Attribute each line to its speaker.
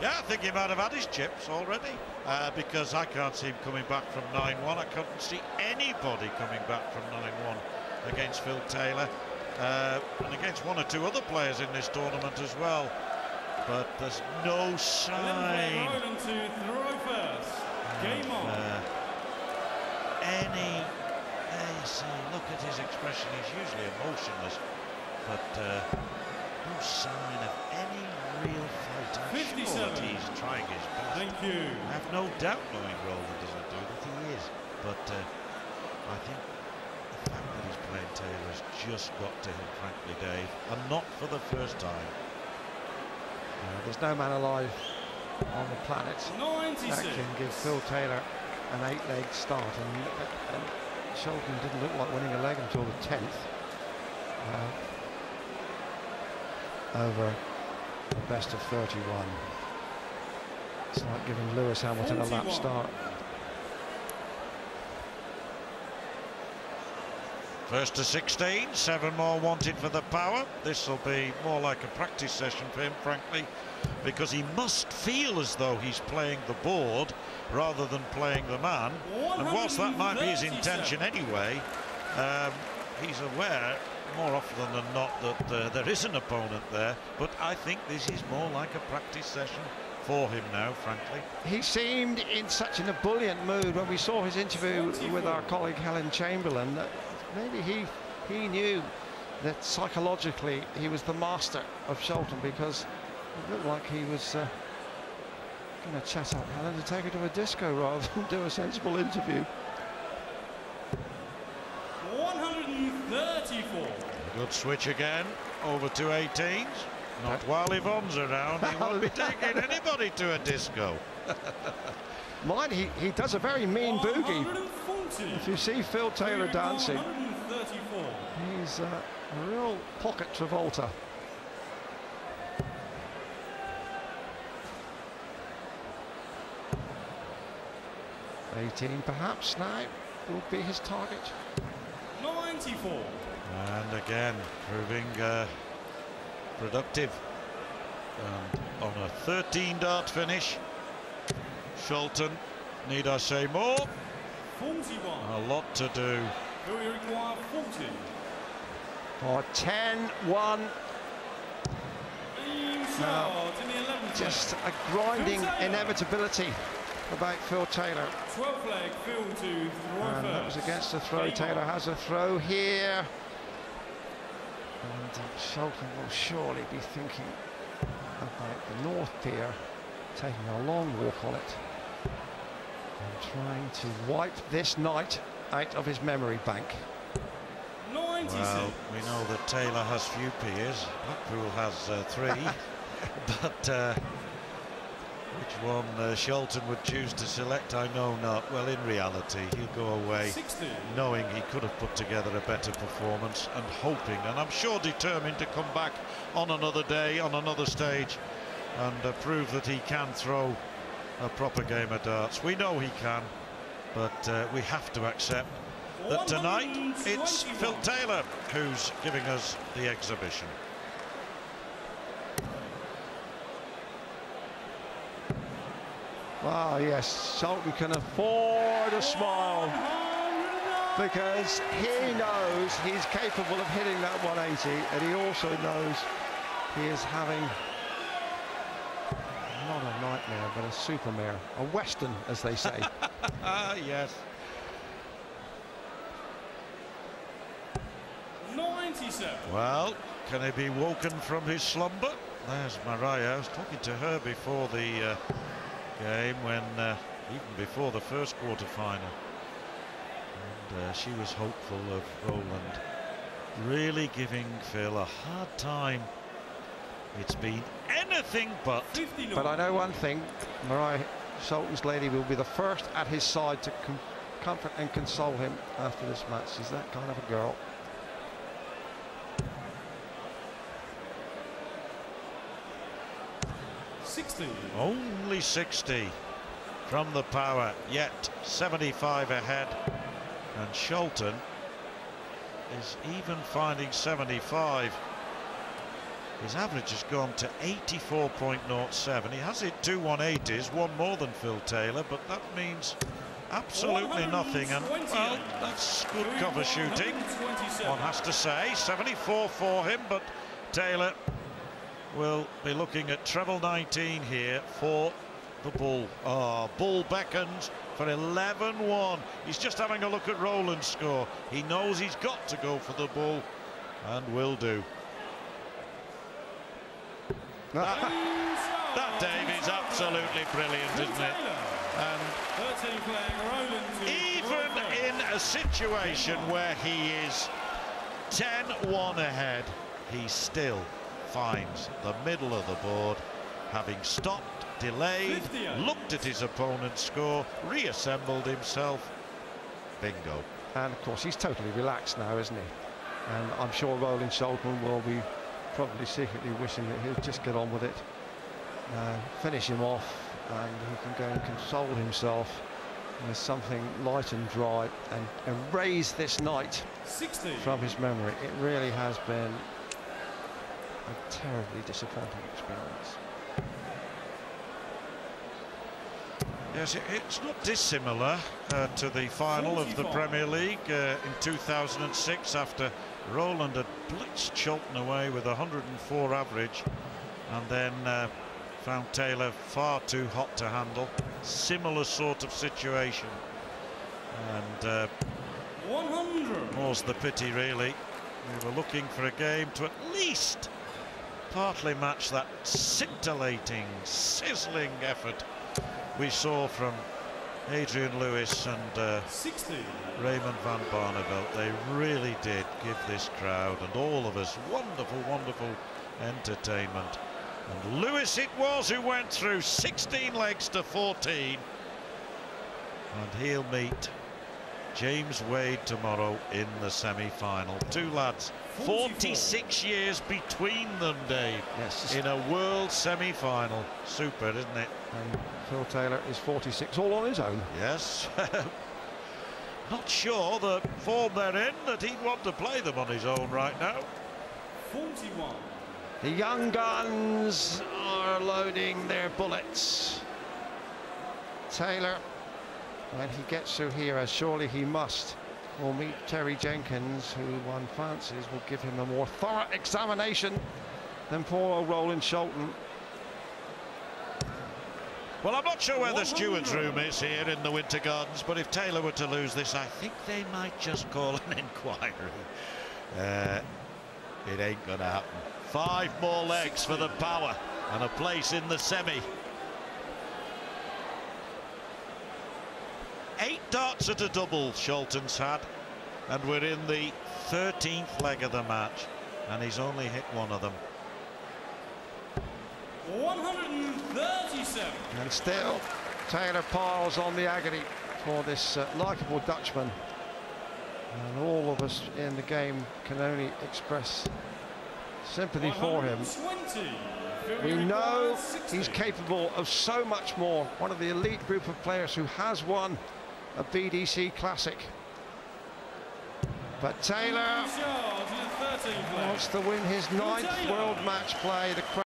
Speaker 1: Yeah, I think he might have had his chips already, because I can't see him coming back from 9-1. I couldn't see anybody coming back from 9-1 against Phil Taylor, and against one or two other players in this tournament as well. But there's no sign.
Speaker 2: Roland to throw first. Game on.
Speaker 1: There you see, look at his expression. He's usually emotionless, but no sign of any real fight. I'm sure that he's trying his best.
Speaker 2: Thank you.
Speaker 1: I have no doubt, knowing Roland doesn't do that, he is. But I think the fact that he's playing Taylor has just got to him, frankly, Dave, and not for the first time.
Speaker 3: There's no man alive on the planet
Speaker 2: 96.
Speaker 3: that can give Phil Taylor an 8-leg start, and Scholten didn't look like winning a leg until the 10th over the best of 31. It's like giving Lewis Hamilton
Speaker 2: 41.
Speaker 3: a lap start.
Speaker 1: First to 16, 7 more wanted for the power. This will be more like a practice session for him, frankly, because he must feel as though he's playing the board rather than playing the man. And whilst that might be his intention anyway, he's aware more often than not that there is an opponent there. But I think this is more like a practice session for him now, frankly.
Speaker 3: He seemed in such an ebullient mood when we saw his interview with our colleague Helen Chamberlain, that maybe he knew that psychologically he was the master of Scholten, because it looked like he was going to chat up Helen to take her to a disco rather than do a sensible interview.
Speaker 2: 134.
Speaker 1: Good switch again, over to 18s. Not while Yvonne's around, he won't be taking anybody to a disco.
Speaker 3: Mind, he does a very mean boogie. If you see Phil Taylor dancing, he's a real pocket Travolta. $18 perhaps now will be his target.
Speaker 2: 94.
Speaker 1: And again, proving productive. And on a 13-dart finish, Scholten, need I say more?
Speaker 2: 41.
Speaker 1: A lot to do.
Speaker 2: Do we require 40?
Speaker 3: Or 10-1. Now,
Speaker 2: in the 11th
Speaker 3: just a grinding inevitability about Phil Taylor.
Speaker 2: 12th leg, Phil to throw
Speaker 3: And that was against the throw. Taylor has a throw here. And Scholten will surely be thinking about the North Pier, taking a long walk on it and trying to wipe this night out of his memory bank.
Speaker 2: 96.
Speaker 1: Well, we know that Taylor has few piers, Blackpool has 3, but which one Scholten would choose to select, I know not. Well, in reality, he'll go away
Speaker 2: 60.
Speaker 1: knowing he could have put together a better performance, and hoping, and I'm sure determined, to come back on another day, on another stage, and prove that he can throw a proper game of darts. We know he can, but we have to accept that tonight it's Phil Taylor who's giving us the exhibition.
Speaker 3: Ah, yes, Scholten can afford a smile, because he knows he's capable of hitting that 180, and he also knows he is having not a nightmare, but a supermare, a western, as they say.
Speaker 1: Yes.
Speaker 2: 97.
Speaker 1: Well, can he be woken from his slumber? There's Mariah. I was talking to her before the game, when even before the first quarter-final, and she was hopeful of Roland really giving Phil a hard time. It's been anything but.
Speaker 3: But I know one thing, Mariah Scholten's lady will be the first at his side to comfort and console him after this match. She's that kind of a girl.
Speaker 1: Only 60 from the power, yet 75 ahead, and Scholten is even finding 75 His average has gone to 84.07. He has hit 2 180s, one more than Phil Taylor, but that means absolutely nothing. And, well, that's good cover shooting, one has to say. 74 for him, but Taylor will be looking at treble 19 here for the Bull. Oh, Bull beckons for 11-1. He's just having a look at Roland's score. He knows he's got to go for the Bull, and will do. That, Dave, is absolutely brilliant, isn't it? And even in a situation where he is 10-1 ahead, he still finds the middle of the board, having stopped, delayed, looked at his opponent's score, reassembled himself. Bingo.
Speaker 3: And of course he's totally relaxed now, isn't he? And I'm sure Roland Scholten will be probably secretly wishing that he'll just get on with it, finish him off, and he can go and console himself with something light and dry and erase this night
Speaker 2: 60
Speaker 3: from his memory. It really has been a terribly disappointing experience.
Speaker 1: Yes, it's not dissimilar to the final of the Premier League in 2006, after Roland had blitzed Scholten away with 104 average, and then found Taylor far too hot to handle. Similar sort of situation, and
Speaker 2: 100.
Speaker 1: more's the pity, really. We were looking for a game to at least partly match that scintillating, sizzling effort we saw from Adrian Lewis and
Speaker 2: 60
Speaker 1: Raymond van Barneveld. They really did give this crowd and all of us wonderful, wonderful entertainment. And Lewis it was who went through 16 legs to 14. And he'll meet James Wade tomorrow in the semi-final. Two lads, 46 years between them, Dave,
Speaker 3: Yes.
Speaker 1: in a world semi-final. Super, isn't it?
Speaker 3: And Phil Taylor is 46, all on his own.
Speaker 1: Yes. Not sure the form they're in that he'd want to play them on his own right now.
Speaker 2: 41.
Speaker 3: The young guns are loading their bullets. Taylor, when he gets through here, as surely he must, will meet Terry Jenkins, who one fancies will give him a more thorough examination than poor old Roland Scholten.
Speaker 1: Well, I'm not sure where the steward's room is here in the Winter Gardens, but if Taylor were to lose this, I think they might just call an inquiry. It ain't gonna happen. 5 more legs for the power and a place in the semi. 8 darts at a double Scholten's had, and we're in the 13th leg of the match, and he's only hit one of them.
Speaker 2: 137.
Speaker 3: And still, Taylor piles on the agony for this likeable Dutchman. And all of us in the game can only express sympathy for him.
Speaker 2: 120.
Speaker 3: We know he's capable of so much more. One of the elite group of players who has won a BDC Classic. But Taylor wants to win his 9th World Match Play. The